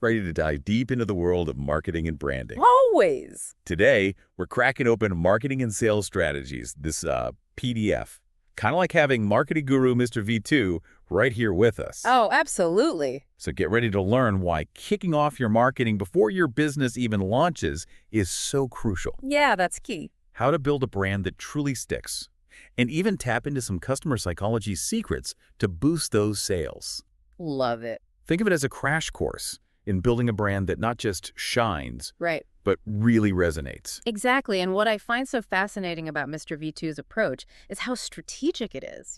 ready to dive deep into the world of marketing and branding. Always. Today, we're cracking open Marketing and Sales Strategies, this PDF. Kind of like having marketing guru Mr. V2 right here with us. Oh, absolutely. So get ready to learn why kicking off your marketing before your business even launches is so crucial. Yeah, that's key. How to build a brand that truly sticks, and even tap into some customer psychology secrets to boost those sales. Love it. Think of it as a crash course in building a brand that not just shines, Right. but really resonates. Exactly. And what I find so fascinating about Mr. V2's approach is how strategic it is.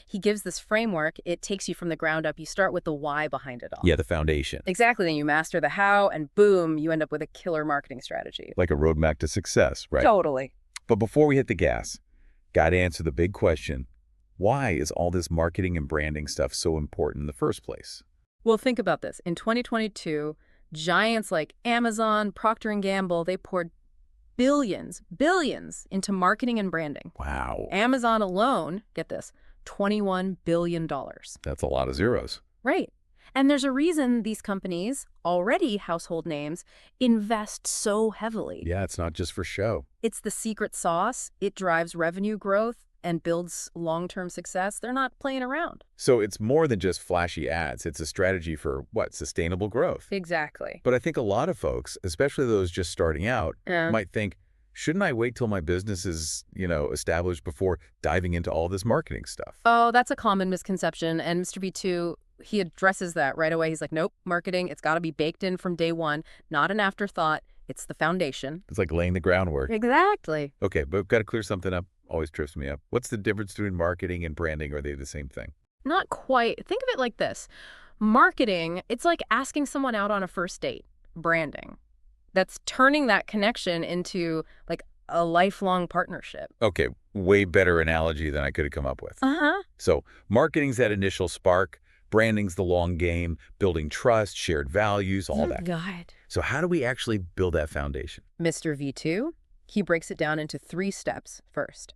He gives this framework. It takes you from the ground up. You start with the why behind it all. Yeah, the foundation. Exactly. Then you master the how, and boom, you end up with a killer marketing strategy. Like a roadmap to success, right? Totally. But before we hit the gas, got to answer the big question. Why is all this marketing and branding stuff so important in the first place? Well, think about this. In 2022, giants like Amazon, Procter & Gamble, they poured billions into marketing and branding. Wow. Amazon alone, get this, $21 billion. That's a lot of zeros. Right. And there's a reason these companies, already household names, invest so heavily. Yeah, it's not just for show. It's the secret sauce. It drives revenue growth and builds long-term success. They're not playing around. So it's more than just flashy ads. It's a strategy for, sustainable growth. Exactly. But I think a lot of folks, especially those just starting out, Yeah. might think, shouldn't I wait till my business is, established before diving into all this marketing stuff? Oh, that's a common misconception. And Mr. V2, he addresses that right away. He's like, nope, marketing, it's got to be baked in from day one, not an afterthought. It's the foundation. It's like laying the groundwork. Exactly. Okay, but we've got to clear something up. Always trips me up. What's the difference between marketing and branding? Are they the same thing? Not quite. Think of it like this. Marketing, it's like asking someone out on a first date. Branding, that's turning that connection into like a lifelong partnership. Okay, way better analogy than I could have come up with. Uh-huh. So marketing's that initial spark, branding's the long game, building trust, shared values, all that. God. So how do we actually build that foundation? Mr. V2, he breaks it down into 3 steps. First,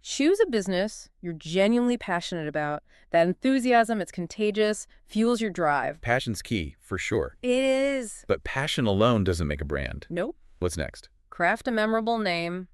choose a business you're genuinely passionate about. That enthusiasm, it's contagious, fuels your drive. Passion's key, for sure. It is. But passion alone doesn't make a brand. Nope. What's next? Craft a memorable name,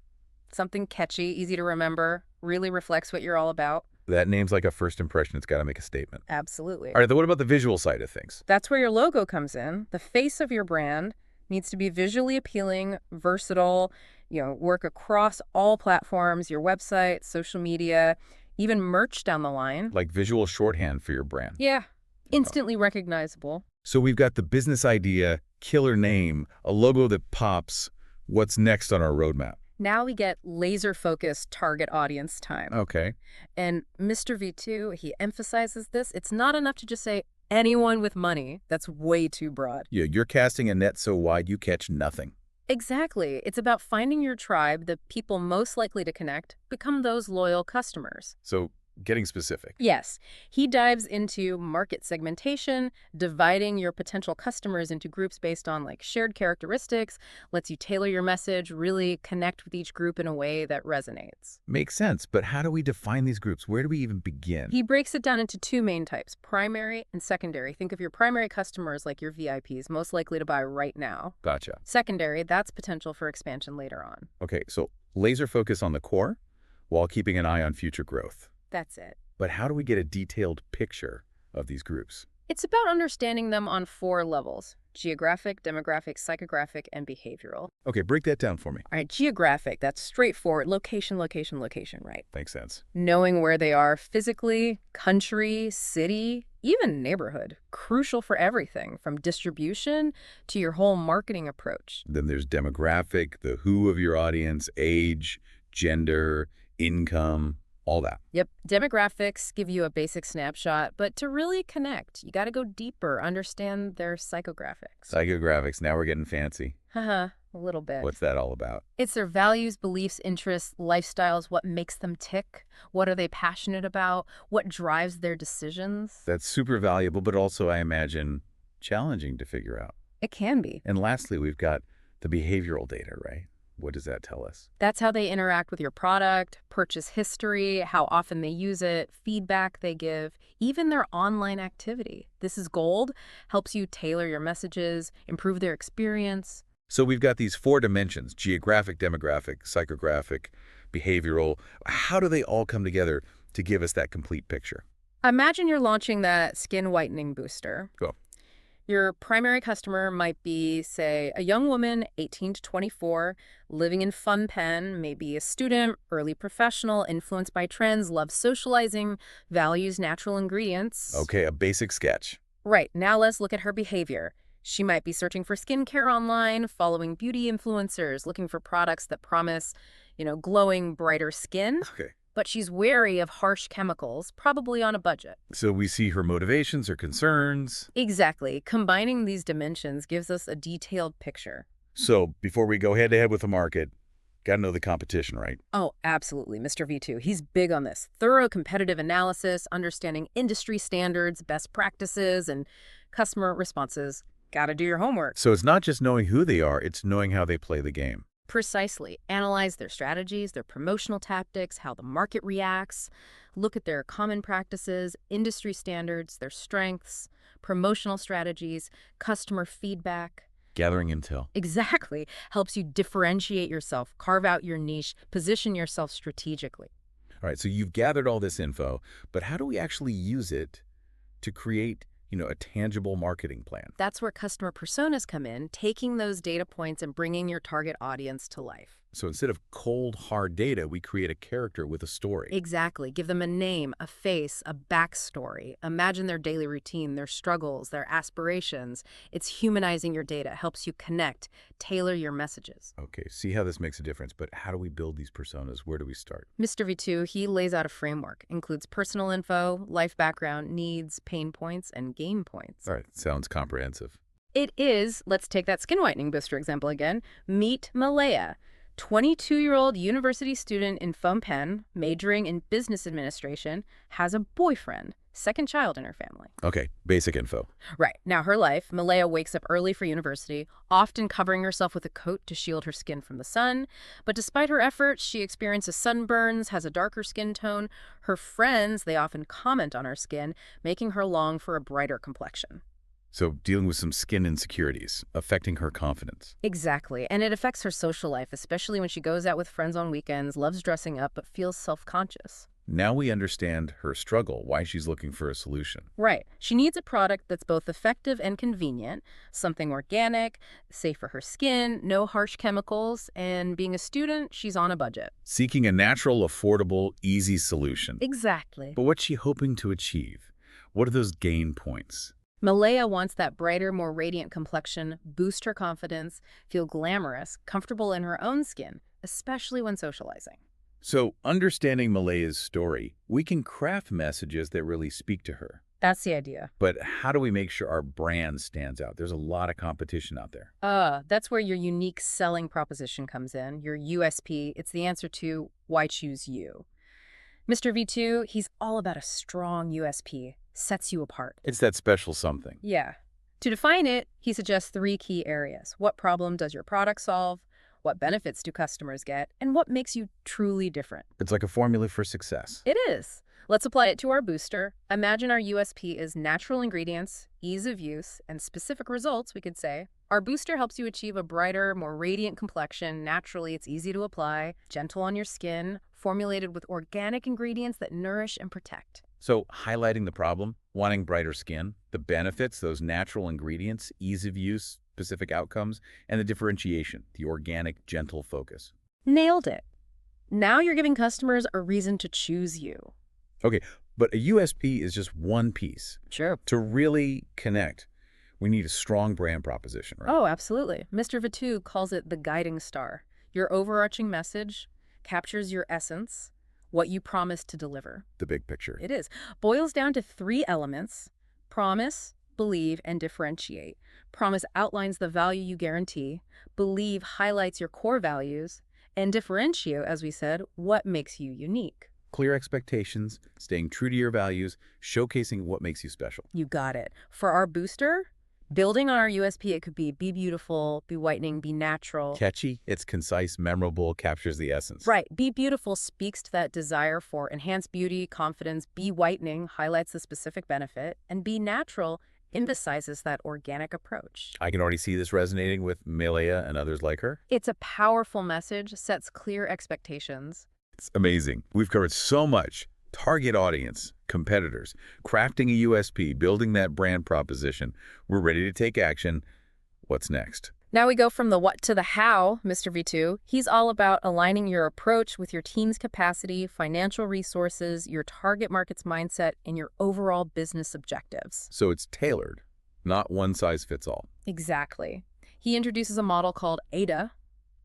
something catchy, easy to remember, really reflects what you're all about. That name's like a first impression. It's got to make a statement. Absolutely. All right, then what about the visual side of things? That's where your logo comes in. The face of your brand needs to be visually appealing, versatile, work across all platforms, your website, social media, even merch down the line. Like visual shorthand for your brand. Yeah, instantly recognizable. So we've got the business idea, killer name, a logo that pops. What's next on our roadmap? Now we get laser-focused target audience time. Okay. And Mr. V2, he emphasizes this. It's not enough to just say anyone with money. That's way too broad. Yeah, you're casting a net so wide you catch nothing. Exactly. It's about finding your tribe, the people most likely to connect, become those loyal customers. So getting specific. Yes. He dives into market segmentation, dividing your potential customers into groups based on shared characteristics, lets you tailor your message, really connect with each group in a way that resonates. Makes sense, but how do we define these groups? Where do we even begin? He breaks it down into 2 main types, primary and secondary. Think of your primary customers like your VIPs, most likely to buy right now. Gotcha. Secondary, that's potential for expansion later on. Okay, so laser focus on the core while keeping an eye on future growth. That's it. But how do we get a detailed picture of these groups? It's about understanding them on 4 levels: geographic, demographic, psychographic, and behavioral. Okay, break that down for me. All right, geographic, that's straightforward. Location, location, location, right? Makes sense. Knowing where they are physically, country, city, even neighborhood. Crucial for everything, from distribution to your whole marketing approach. Then there's demographic, the who of your audience, age, gender, income, all that. Yep, demographics give you a basic snapshot, but to really connect, you got to go deeper, understand their psychographics. Psychographics, now we're getting fancy. Haha, a little bit. What's that all about? It's their values, beliefs, interests, lifestyles, what makes them tick, what are they passionate about, what drives their decisions. That's super valuable, but also, I imagine, challenging to figure out. It can be. And lastly, we've got the behavioral data, right? What does that tell us? That's how they interact with your product, purchase history, how often they use it, feedback they give, even their online activity. This is gold, helps you tailor your messages, improve their experience. So we've got these 4 dimensions: geographic, demographic, psychographic, behavioral. How do they all come together to give us that complete picture? Imagine you're launching that skin whitening booster. Go. Your primary customer might be, say, a young woman, 18 to 24, living in Penh, maybe a student, early professional, influenced by trends, loves socializing, values natural ingredients. Okay, a basic sketch. Right, now let's look at her behavior. She might be searching for skincare online, following beauty influencers, looking for products that promise, glowing, brighter skin. Okay. But she's wary of harsh chemicals, probably on a budget. So we see her motivations, her concerns. Exactly. Combining these dimensions gives us a detailed picture. So before we go head-to-head with the market, got to know the competition, right? Oh, absolutely, Mr. V2. He's big on this. Thorough competitive analysis, understanding industry standards, best practices, and customer responses. Gotta do your homework. So it's not just knowing who they are, it's knowing how they play the game. Precisely. Analyze their strategies, their promotional tactics, how the market reacts. Look at their common practices, industry standards, their strengths, promotional strategies, customer feedback. Gathering intel. Exactly. Helps you differentiate yourself, carve out your niche, position yourself strategically. All right, so you've gathered all this info, but how do we actually use it to create, a tangible marketing plan? That's where customer personas come in, taking those data points and bringing your target audience to life. So instead of cold, hard data, we create a character with a story. Exactly. Give them a name, a face, a backstory. Imagine their daily routine, their struggles, their aspirations. It's humanizing your data, helps you connect, tailor your messages. Okay, see how this makes a difference, but how do we build these personas? Where do we start? Mr. V2, he lays out a framework, includes personal info, life background, needs, pain points, and gain points. All right, sounds comprehensive. It is, let's take that skin whitening booster example again, meet Malaya. 22-year-old university student in Phnom Penh, majoring in business administration, has a boyfriend, second child in her family. Okay, basic info. Right. Now, her life, Malaya wakes up early for university, often covering herself with a coat to shield her skin from the sun. But despite her efforts, she experiences sunburns, has a darker skin tone. Her friends, they often comment on her skin, making her long for a brighter complexion. So dealing with some skin insecurities, affecting her confidence. Exactly. And it affects her social life, especially when she goes out with friends on weekends, loves dressing up, but feels self-conscious. Now we understand her struggle, why she's looking for a solution. Right. She needs a product that's both effective and convenient, something organic, safe for her skin, no harsh chemicals, and being a student, she's on a budget. Seeking a natural, affordable, easy solution. Exactly. But what's she hoping to achieve? What are those gain points? Malaya wants that brighter, more radiant complexion, boost her confidence, feel glamorous, comfortable in her own skin, especially when socializing. So, understanding Malaya's story, we can craft messages that really speak to her. That's the idea. But how do we make sure our brand stands out? There's a lot of competition out there. That's where your unique selling proposition comes in, your USP. It's the answer to why choose you. Mr. V2, he's all about a strong USP, sets you apart. It's that special something. Yeah. To define it, he suggests 3 key areas. What problem does your product solve? What benefits do customers get? And what makes you truly different? It's like a formula for success. It is. Let's apply it to our booster. Imagine our USP is natural ingredients, ease of use, and specific results, we could say. Our booster helps you achieve a brighter, more radiant complexion. Naturally, it's easy to apply, gentle on your skin, formulated with organic ingredients that nourish and protect. So, highlighting the problem, wanting brighter skin, the benefits, those natural ingredients, ease of use, specific outcomes, and the differentiation, the organic, gentle focus. Nailed it. Now you're giving customers a reason to choose you. Okay, but a USP is just one piece. Sure. To really connect, we need a strong brand proposition, right? Oh, absolutely. Mr. Vatu calls it the guiding star. Your overarching message captures your essence, what you promise to deliver. The big picture. It is. Boils down to 3 elements: promise, believe, and differentiate. Promise outlines the value you guarantee. Believe highlights your core values. And differentiate, as we said, what makes you unique. Clear expectations, staying true to your values, showcasing what makes you special. You got it. For our booster, Building on our USP, it could be beautiful, be whitening, be natural. Catchy, it's concise, memorable, captures the essence. Right. Be beautiful speaks to that desire for enhanced beauty, confidence. Be whitening highlights the specific benefit. And be natural emphasizes that organic approach. I can already see this resonating with Milea and others like her. It's a powerful message, sets clear expectations. It's amazing. We've covered so much. Target audience, competitors, crafting a USP, building that brand proposition. We're ready to take action. What's next? Now we go from the what to the how, Mr. V2. He's all about aligning your approach with your team's capacity, financial resources, your target market's mindset, and your overall business objectives. So it's tailored, not one size fits all. Exactly. He introduces a model called ADA,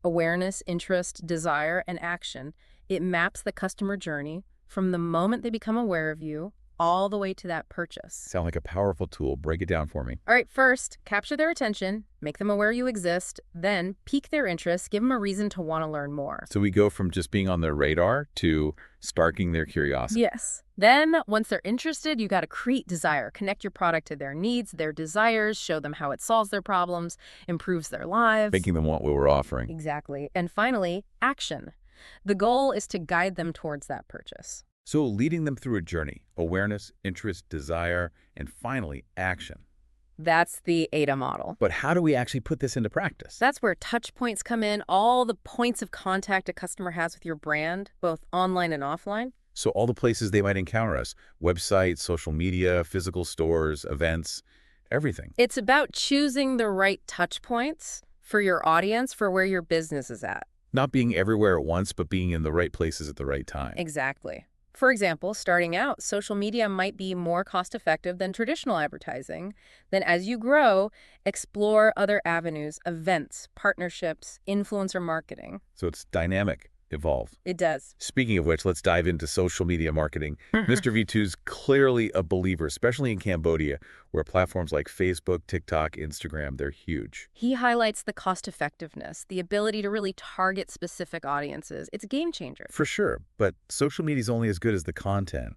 awareness, interest, desire, and action. It maps the customer journey from the moment they become aware of you all the way to that purchase. Sound like a powerful tool. Break it down for me. All right, first, capture their attention, make them aware you exist, then pique their interest, give them a reason to want to learn more. So we go from just being on their radar to sparking their curiosity. Yes. Then, once they're interested, you got to create desire. Connect your product to their needs, their desires, show them how it solves their problems, improves their lives. Making them want what we're offering. Exactly. And finally, action. The goal is to guide them towards that purchase. So leading them through a journey, awareness, interest, desire, and finally, action. That's the ADA model. But how do we actually put this into practice? That's where touch points come in, all the points of contact a customer has with your brand, both online and offline. So all the places they might encounter us, websites, social media, physical stores, events, everything. It's about choosing the right touch points for your audience, for where your business is at. Not being everywhere at once, but being in the right places at the right time. Exactly. For example, starting out, social media might be more cost-effective than traditional advertising. Then as you grow, explore other avenues, events, partnerships, influencer marketing. So it's dynamic, evolve. It does. Speaking of which, let's dive into social media marketing. Mr. V2's clearly a believer, especially in Cambodia, where platforms like Facebook, TikTok, Instagram, they're huge. He highlights the cost-effectiveness, the ability to really target specific audiences. It's a game changer. For sure, but social media is only as good as the content.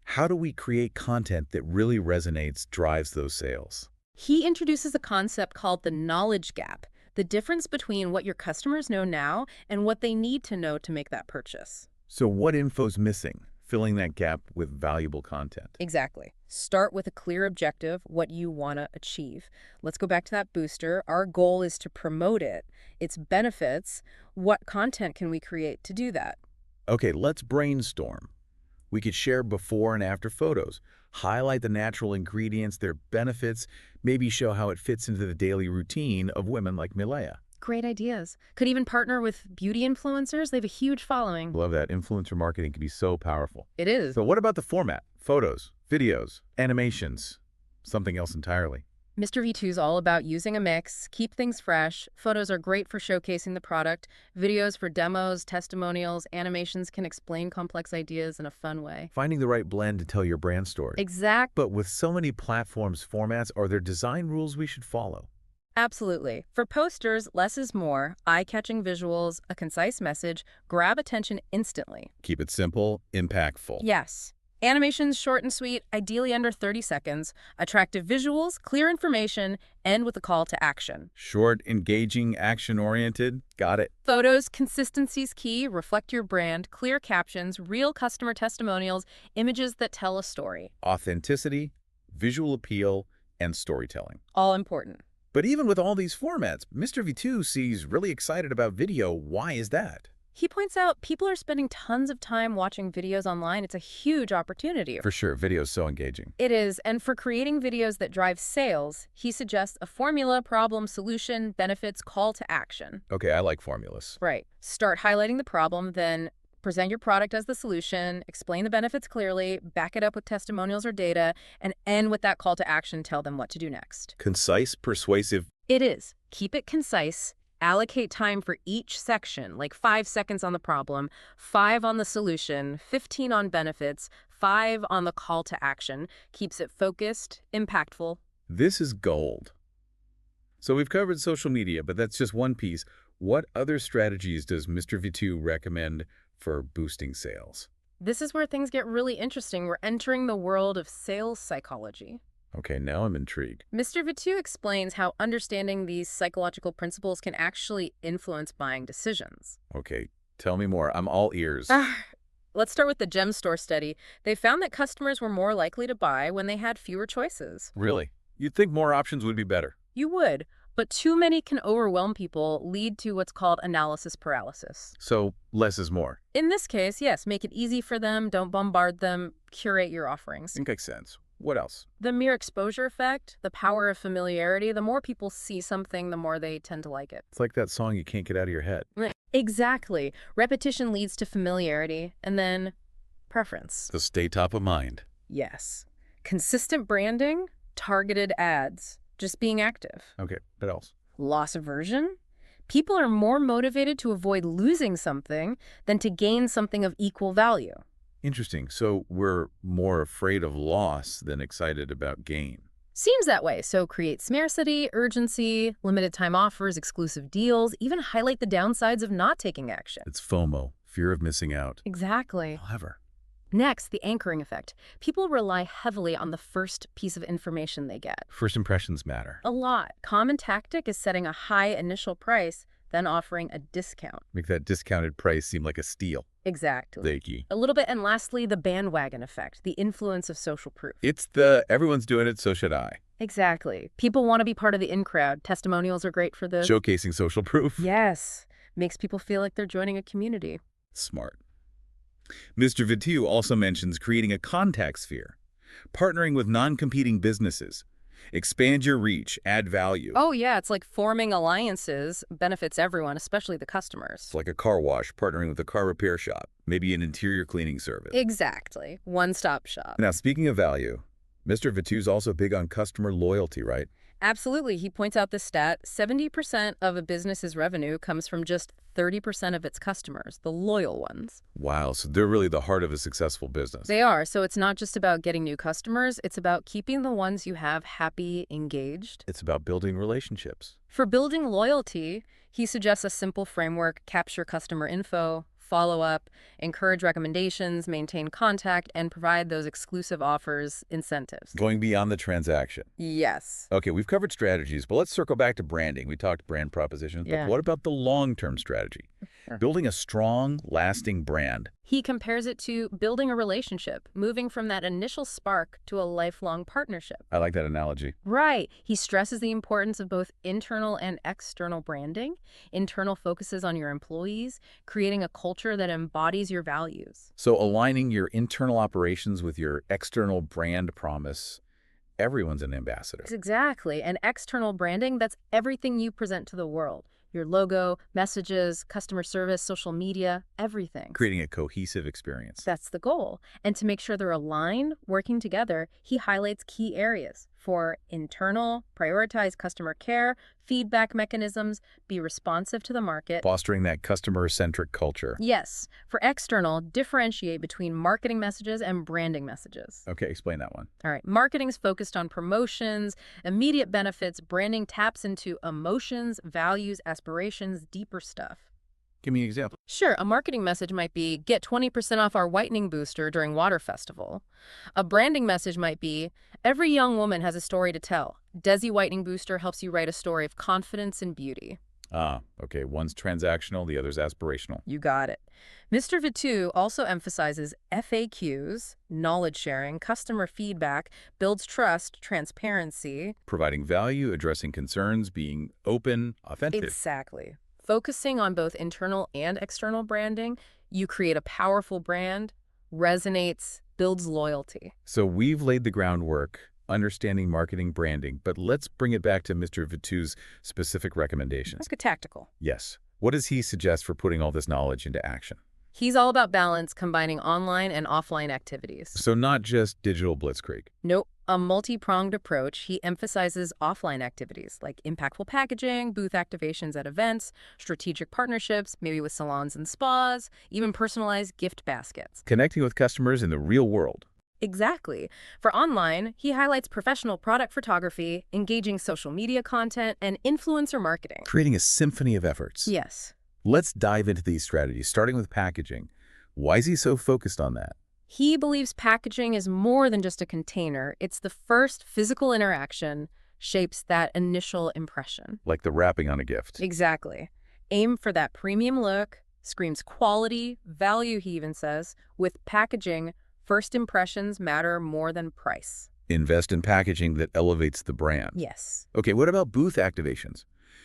How do we create content that really resonates, drives those sales? He introduces a concept called the knowledge gap, the difference between what your customers know now and what they need to know to make that purchase. So what info's missing? Filling that gap with valuable content. Exactly. Start with a clear objective, what you want to achieve. Let's go back to that booster. Our goal is to promote it, its benefits. What content can we create to do that? Okay, let's brainstorm. We could share before and after photos, highlight the natural ingredients, their benefits, maybe show how it fits into the daily routine of women like Milea. Great ideas. Could even partner with beauty influencers. They have a huge following. Love that. Influencer marketing can be so powerful. It is. So what about the format? Photos, videos, animations, something else entirely. Mr. V2 is all about using a mix, keep things fresh. Photos are great for showcasing the product. Videos for demos, testimonials, animations can explain complex ideas in a fun way. Finding the right blend to tell your brand story. Exact. But with so many platforms, formats, are there design rules we should follow? Absolutely. For posters, less is more. Eye-catching visuals, a concise message, grab attention instantly. Keep it simple, impactful. Yes. Animations short and sweet, ideally under 30 seconds. Attractive visuals, clear information, end with a call to action. Short, engaging, action-oriented. Got it. Photos, consistency's key. Reflect your brand, clear captions, real customer testimonials, images that tell a story. Authenticity, visual appeal, and storytelling. All important. But even with all these formats, Mr. V2 sees really excited about video. Why is that? He points out people are spending tons of time watching videos online. It's a huge opportunity. For sure, video is so engaging. It is, and for creating videos that drive sales, he suggests a formula, problem, solution, benefits, call to action. Okay, I like formulas. Right. Start highlighting the problem, then present your product as the solution, explain the benefits clearly, back it up with testimonials or data, and end with that call to action, tell them what to do next. Concise, persuasive. It is. Keep it concise. Allocate time for each section, like 5 seconds on the problem, 5 on the solution, 15 on benefits, 5 on the call to action. Keeps it focused, impactful. This is gold. So we've covered social media, but that's just one piece. What other strategies does Mr. V2 recommend for boosting sales? This is where things get really interesting. We're entering the world of sales psychology. Okay, now I'm intrigued. Mr. Vitu explains how understanding these psychological principles can actually influence buying decisions. Okay, tell me more. I'm all ears. Let's start with the gem store study. They found that customers were more likely to buy when they had fewer choices. Really? You'd think more options would be better. You would, but too many can overwhelm people, lead to what's called analysis paralysis. So less is more. In this case, yes, make it easy for them, don't bombard them, curate your offerings. Makes sense. What else? The mere exposure effect, the power of familiarity, the more people see something, the more they tend to like it. It's like that song you can't get out of your head. Exactly. Repetition leads to familiarity, and then preference. So stay top of mind. Yes. Consistent branding, targeted ads, just being active. Okay, what else? Loss aversion? People are more motivated to avoid losing something than to gain something of equal value. Interesting. So we're more afraid of loss than excited about gain. Seems that way, so create scarcity, urgency, limited time offers, exclusive deals, even highlight the downsides of not taking action. It's FOMO, fear of missing out. Exactly. However, Next, the anchoring effect. People rely heavily on the first piece of information they get. first impressions matter. A lot. Common tactic is setting a high initial price, then offering a discount. Make that discounted price seem like a steal. Exactly. The key. A little bit, and lastly, the bandwagon effect, the influence of social proof. It's the everyone's doing it, so should I. Exactly. People want to be part of the in-crowd. Testimonials are great for this. Showcasing social proof. Yes. Makes people feel like they're joining a community. Smart. Mr. Vitu also mentions creating a contact sphere, partnering with non-competing businesses. Expand your reach, add value. Oh, yeah. It's like forming alliances benefits everyone, especially the customers. It's like a car wash, partnering with a car repair shop, maybe an interior cleaning service. Exactly. One-stop shop. Now, speaking of value, Mr. Vitu's also big on customer loyalty, right? Absolutely. He points out this stat, 70% of a business's revenue comes from just 30% of its customers, the loyal ones. Wow, so they're really the heart of a successful business. They are. So it's not just about getting new customers. It's about keeping the ones you have happy, engaged. It's about building relationships. For building loyalty, he suggests a simple framework: capture customer info, follow up, encourage recommendations, maintain contact, and provide those exclusive offers, incentives. Going beyond the transaction. Yes. Okay, we've covered strategies, but let's circle back to branding. We talked brand propositions, Yeah. but what about the long-term strategy? Sure. Building a strong, lasting brand. He compares it to building a relationship, moving from that initial spark to a lifelong partnership. I like that analogy. Right. He stresses the importance of both internal and external branding. Internal focuses on your employees, creating a culture that embodies your values. So aligning your internal operations with your external brand promise, everyone's an ambassador. Exactly. And external branding, that's everything you present to the world. Your logo, messages, customer service, social media, everything. Creating a cohesive experience. That's the goal. And to make sure they're aligned, working together, he highlights key areas. For internal, prioritize customer care, feedback mechanisms, be responsive to the market. Fostering that customer-centric culture. Yes. For external, differentiate between marketing messages and branding messages. Okay, explain that one. All right. Marketing's focused on promotions, immediate benefits. Branding taps into emotions, values, aspirations, deeper stuff. Give me an example. Sure, a marketing message might be, get 20% off our whitening booster during Water Festival. A branding message might be, every young woman has a story to tell. Desi Whitening Booster helps you write a story of confidence and beauty. Ah, okay, one's transactional, the other's aspirational. You got it. Mr. Vitu also emphasizes FAQs, knowledge sharing, customer feedback, builds trust, transparency. Providing value, addressing concerns, being open, authentic. Exactly. Focusing on both internal and external branding, you create a powerful brand, resonates, builds loyalty. So we've laid the groundwork, understanding marketing branding, but let's bring it back to Mr. Vitu's specific recommendations. Let's get tactical. Yes. What does he suggest for putting all this knowledge into action? He's all about balance, combining online and offline activities. So not just digital blitzkrieg. Nope. A multi-pronged approach. He emphasizes offline activities like impactful packaging, booth activations at events, strategic partnerships, maybe with salons and spas, even personalized gift baskets. Connecting with customers in the real world. Exactly. For online, he highlights professional product photography, engaging social media content, and influencer marketing. Creating a symphony of efforts. Yes. Let's dive into these strategies, starting with packaging. Why is he so focused on that? He believes packaging is more than just a container. It's the first physical interaction, shapes that initial impression. Like the wrapping on a gift. Exactly. Aim for that premium look, screams quality, value, he even says. With packaging, first impressions matter more than price. Invest in packaging that elevates the brand. Yes. Okay, what about booth activations?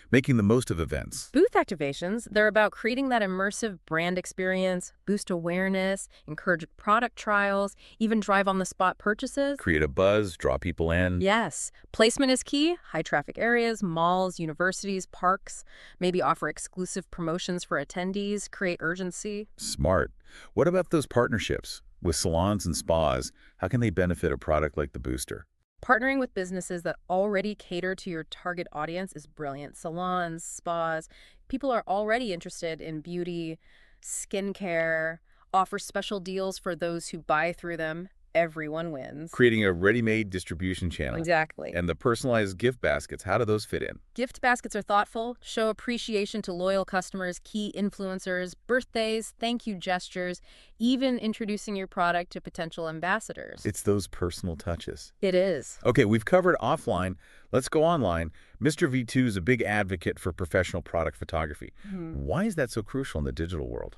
Making the most of events. Booth activations, they're about creating that immersive brand experience, boost awareness, encourage product trials, even drive on-the-spot purchases. Create a buzz, draw people in. Yes. Placement is key. High traffic areas, malls, universities, parks. Maybe offer exclusive promotions for attendees, create urgency. Smart. What about those partnerships with salons and spas? How can they benefit a product like the booster? Partnering with businesses that already cater to your target audience is brilliant. Salons, spas, people are already interested in beauty, skincare, offer special deals for those who buy through them. Everyone wins. Creating a ready-made distribution channel. Exactly. And the personalized gift baskets, how do those fit in? Gift baskets are thoughtful, show appreciation to loyal customers, key influencers, birthdays, thank you gestures, even introducing your product to potential ambassadors. It's those personal touches. It is. Okay, we've covered offline. Let's go online. Mr. V2 is a big advocate for professional product photography. Why is that so crucial in the digital world?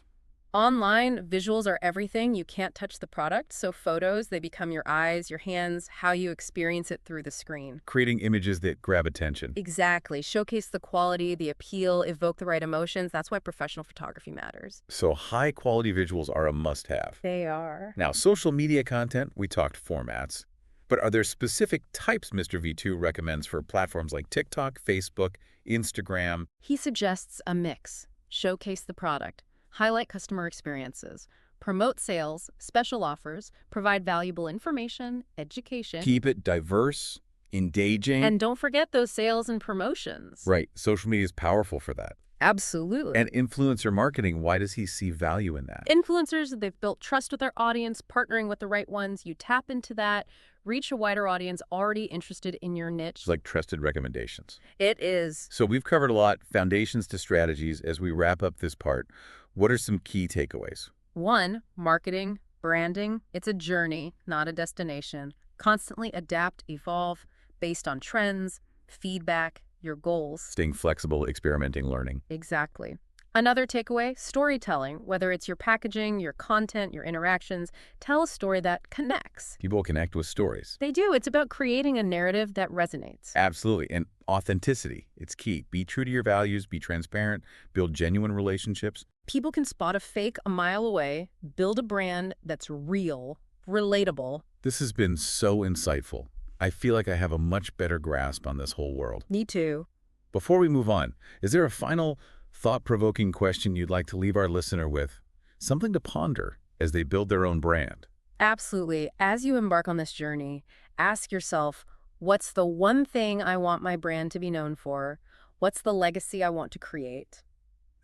Online, visuals are everything. You can't touch the product, so photos, they become your eyes, your hands, how you experience it through the screen. Creating images that grab attention. Exactly. Showcase the quality, the appeal, evoke the right emotions. That's why professional photography matters. So high-quality visuals are a must-have. They are. Now, social media content, we talked formats. But are there specific types Mr. V2 recommends for platforms like TikTok, Facebook, Instagram? He suggests a mix. Showcase the product. Highlight customer experiences, promote sales, special offers, provide valuable information, education. Keep it diverse, engaging. And don't forget those sales and promotions. Right. Social media is powerful for that. Absolutely. And influencer marketing, why does he see value in that? Influencers, they've built trust with their audience, partnering with the right ones. You tap into that, reach a wider audience already interested in your niche. It's like trusted recommendations. It is. So we've covered a lot, foundations to strategies. As we wrap up this part, what are some key takeaways? 1, marketing, branding. It's a journey, not a destination. Constantly adapt, evolve based on trends, feedback, your goals. Staying flexible, experimenting, learning. Exactly. Another takeaway, storytelling. Whether it's your packaging, your content, your interactions, tell a story that connects. People connect with stories. They do. It's about creating a narrative that resonates. Absolutely. And authenticity. It's key. Be true to your values, be transparent, build genuine relationships. People can spot a fake a mile away, build a brand that's real, relatable. This has been so insightful. I feel like I have a much better grasp on this whole world. Me too. Before we move on, is there a final thought-provoking question you'd like to leave our listener with? Something to ponder as they build their own brand. Absolutely. As you embark on this journey, ask yourself, what's the one thing I want my brand to be known for? What's the legacy I want to create?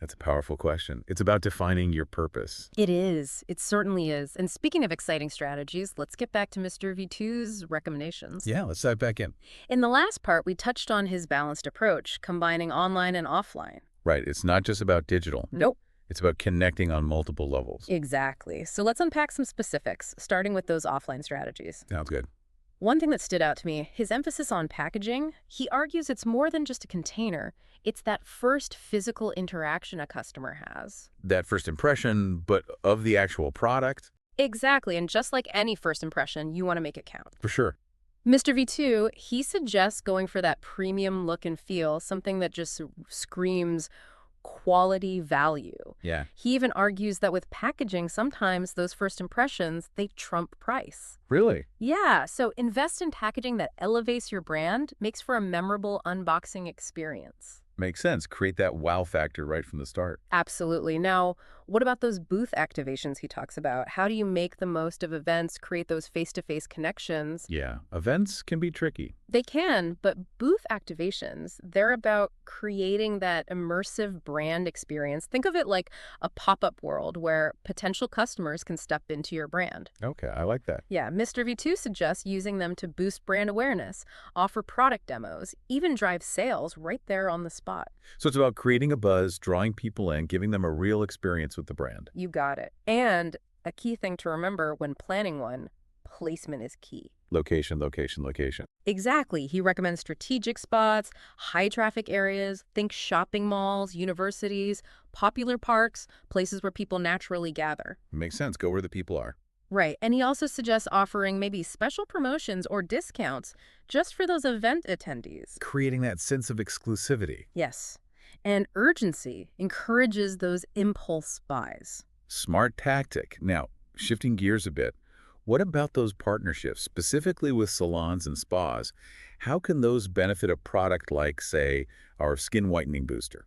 That's a powerful question. It's about defining your purpose. It is. It certainly is. And speaking of exciting strategies, let's get back to Mr. V2's recommendations. Yeah, let's dive back in. In the last part, we touched on his balanced approach, combining online and offline. Right. It's not just about digital. Nope. It's about connecting on multiple levels. Exactly. So let's unpack some specifics, starting with those offline strategies. Sounds good. One thing that stood out to me, his emphasis on packaging. He argues it's more than just a container. It's that first physical interaction a customer has. That first impression, but of the actual product? Exactly. And just like any first impression, you want to make it count. For sure. Mr. V2, he suggests going for that premium look and feel, something that just screams quality value. Yeah. He even argues that with packaging, sometimes those first impressions, they trump price. Really? Yeah, so invest in packaging that elevates your brand, makes for a memorable unboxing experience. Makes sense. Create that wow factor right from the start. Absolutely. Now, what about those booth activations he talks about? How do you make the most of events, create those face-to-face connections? Yeah. Events can be tricky. They can, but booth activations, they're about creating that immersive brand experience. Think of it like a pop-up world where potential customers can step into your brand. Okay, I like that. Yeah, Mr. V2 suggests using them to boost brand awareness, offer product demos, even drive sales right there on the spot. So it's about creating a buzz, drawing people in, giving them a real experience with the brand. You got it. And A key thing to remember when planning one, placement is key. Location, location, location. Exactly. He recommends strategic spots, high traffic areas, think shopping malls, universities, popular parks, places where people naturally gather. Makes sense. Go where the people are. Right. And he also suggests offering maybe special promotions or discounts just for those event attendees. Creating that sense of exclusivity. Yes. And urgency encourages those impulse buys. Smart tactic. Now, shifting gears a bit, what about those partnerships, specifically with salons and spas? How can those benefit a product like, say, our skin whitening booster?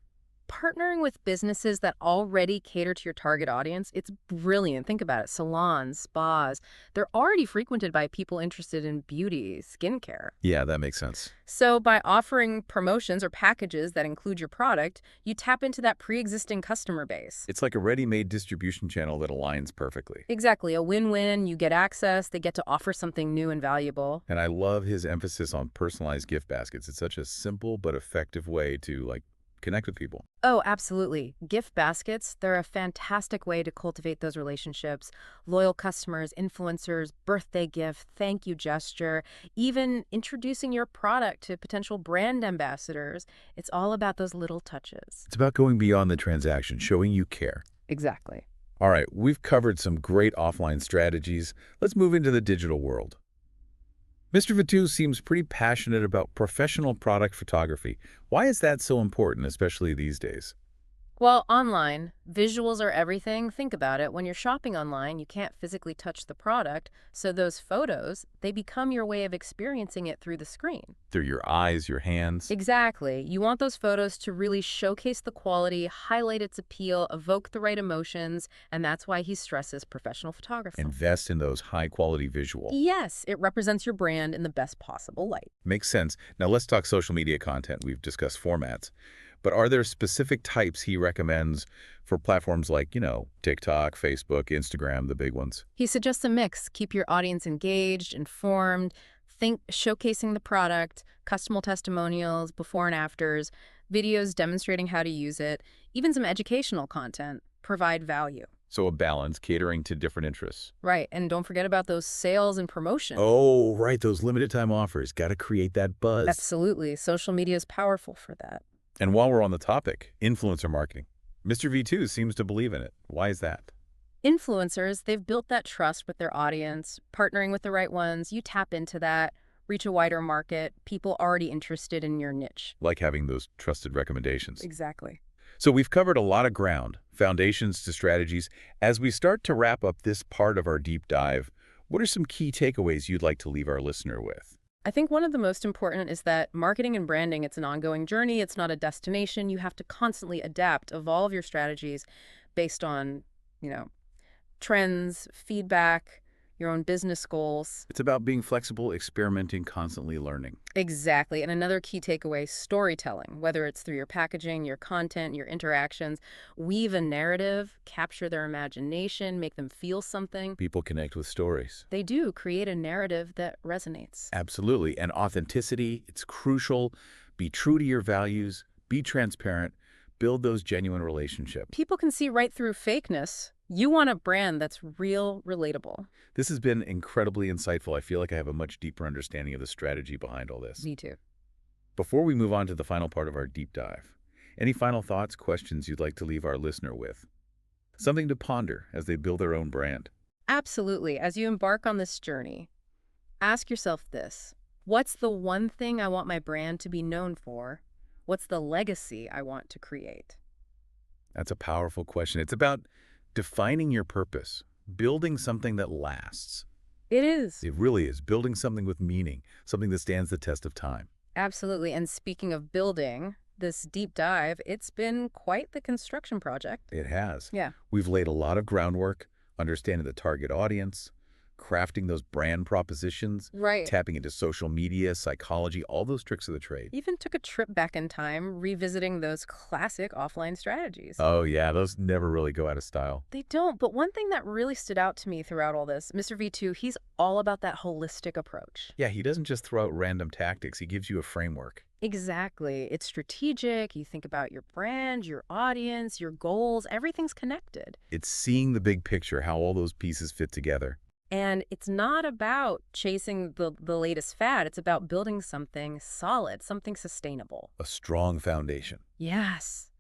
Partnering with businesses that already cater to your target audience, it's brilliant. Think about it. Salons, spas, they're already frequented by people interested in beauty, skincare. Yeah, that makes sense. So by offering promotions or packages that include your product, you tap into that pre-existing customer base. It's like a ready-made distribution channel that aligns perfectly. Exactly. A win-win. You get access. They get to offer something new and valuable. And I love his emphasis on personalized gift baskets. It's such a simple but effective way to, connect with people. Oh, absolutely. Gift baskets, they're a fantastic way to cultivate those relationships. Loyal customers, influencers, birthday gift, thank you gesture, even introducing your product to potential brand ambassadors. It's all about those little touches. It's about going beyond the transaction, showing you care. Exactly. All right, we've covered some great offline strategies. Let's move into the digital world. Mr. Vatu seems pretty passionate about professional product photography. Why is that so important, especially these days? Well, online, visuals are everything. Think about it. When you're shopping online, you can't physically touch the product, so those photos, they become your way of experiencing it through the screen. Through your eyes, your hands. Exactly. You want those photos to really showcase the quality, highlight its appeal, evoke the right emotions, and that's why he stresses professional photography. Invest in those high-quality visuals. Yes, it represents your brand in the best possible light. Makes sense. Now let's talk social media content. We've discussed formats. But are there specific types he recommends for platforms like, TikTok, Facebook, Instagram, the big ones? He suggests a mix. Keep your audience engaged, informed, think showcasing the product, customer testimonials, before and afters, videos demonstrating how to use it, even some educational content. Provide value. So a balance, catering to different interests. Right, and don't forget about those sales and promotion. Oh, right, those limited time offers. Got to create that buzz. Absolutely. Social media is powerful for that. And while we're on the topic, influencer marketing. Mr. V2 seems to believe in it. Why is that? Influencers, they've built that trust with their audience, partnering with the right ones. You tap into that, reach a wider market, people already interested in your niche. Like having those trusted recommendations. Exactly. So we've covered a lot of ground, foundations to strategies. As we start to wrap up this part of our deep dive, what are some key takeaways you'd like to leave our listener with? I think one of the most important is that marketing and branding, it's an ongoing journey. It's not a destination. You have to constantly adapt, evolve your strategies based on, trends, feedback, your own business goals. It's about being flexible, experimenting, constantly learning. Exactly. And another key takeaway, storytelling, whether it's through your packaging, your content, your interactions. Weave a narrative, capture their imagination, make them feel something. People connect with stories. They do create a narrative that resonates. Absolutely. And authenticity, it's crucial. Be true to your values, be transparent, build those genuine relationships. People can see right through fakeness. You want a brand that's real, relatable. This has been incredibly insightful. I feel like I have a much deeper understanding of the strategy behind all this. Me too. Before we move on to the final part of our deep dive, any final thoughts, questions you'd like to leave our listener with? Something to ponder as they build their own brand. Absolutely. As you embark on this journey, ask yourself this. What's the one thing I want my brand to be known for? What's the legacy I want to create? That's a powerful question. It's about defining your purpose, building something that lasts. It is. It really is. Building something with meaning, something that stands the test of time. Absolutely. And speaking of building, this deep dive, it's been quite the construction project. It has. Yeah. We've laid a lot of groundwork, understanding the target audience, crafting those brand propositions, Right. tapping into social media, psychology, all those tricks of the trade. Even took a trip back in time, revisiting those classic offline strategies. Oh, yeah, those never really go out of style. They don't, but one thing that really stood out to me throughout all this, Mr. V2, he's all about that holistic approach. Yeah, he doesn't just throw out random tactics. He gives you a framework. Exactly. It's strategic. You think about your brand, your audience, your goals, everything's connected. It's seeing the big picture, how all those pieces fit together. And it's not about chasing the latest fad. It's about building something solid, something sustainable. A strong foundation. Yes.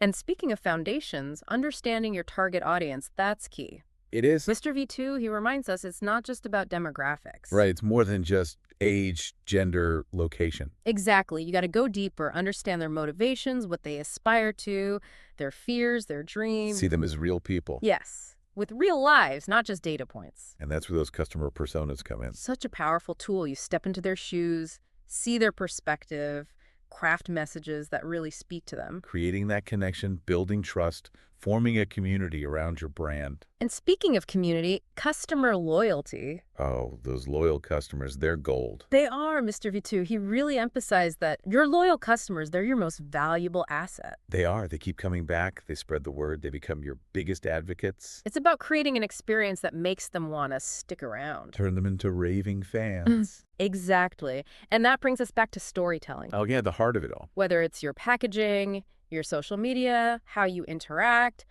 And speaking of foundations, understanding your target audience, that's key. It is. Mr. V2, he reminds us it's not just about demographics. Right, it's more than just age, gender, location. Exactly. You got to go deeper, understand their motivations, what they aspire to, their fears, their dreams. See them as real people. Yes, with real lives, not just data points. And that's where those customer personas come in. Such a powerful tool. You step into their shoes, see their perspective, craft messages that really speak to them. Creating that connection, building trust, forming a community around your brand. And speaking of community, customer loyalty. Oh, those loyal customers, they're gold. They are, Mr. V2. He really emphasized that your loyal customers, they're your most valuable asset. They are. They keep coming back. They spread the word. They become your biggest advocates. It's about creating an experience that makes them want to stick around. Turn them into raving fans. Exactly. And that brings us back to storytelling. Oh, yeah, the heart of it all. Whether it's your packaging, your social media, how you interact,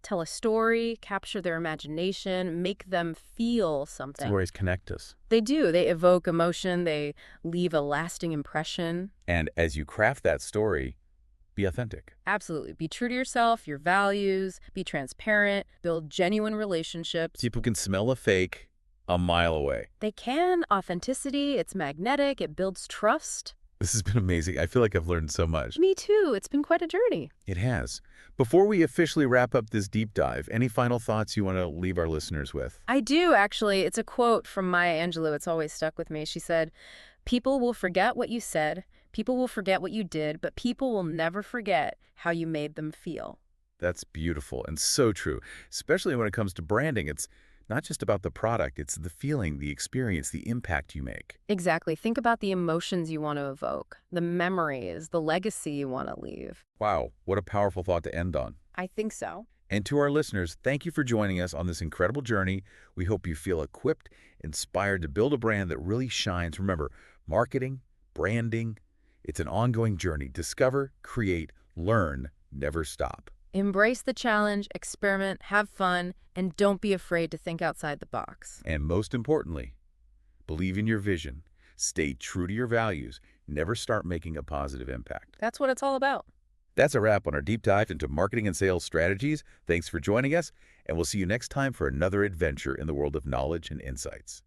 tell a story, capture their imagination, make them feel something. Stories connect us. They do. They evoke emotion. They leave a lasting impression. And as you craft that story, be authentic. Absolutely. Be true to yourself, your values, be transparent, build genuine relationships. People can smell a fake a mile away. They can. Authenticity, it's magnetic, it builds trust. This has been amazing. I feel like I've learned so much. Me too. It's been quite a journey. It has. Before we officially wrap up this deep dive, any final thoughts you want to leave our listeners with? I do, actually. It's a quote from Maya Angelou. It's always stuck with me. She said, "People will forget what you said, people will forget what you did, but people will never forget how you made them feel." That's beautiful and so true, especially when it comes to branding. It's not just about the product, it's the feeling, the experience, the impact you make. Exactly. Think about the emotions you want to evoke, the memories, the legacy you want to leave. Wow, what a powerful thought to end on. I think so. And to our listeners, thank you for joining us on this incredible journey. We hope you feel equipped, inspired to build a brand that really shines. Remember, marketing, branding, it's an ongoing journey. Discover, create, learn, never stop. Embrace the challenge, experiment, have fun, and don't be afraid to think outside the box. And most importantly, believe in your vision. Stay true to your values. Never start making a positive impact. That's what it's all about. That's a wrap on our deep dive into marketing and sales strategies. Thanks for joining us, and we'll see you next time for another adventure in the world of knowledge and insights.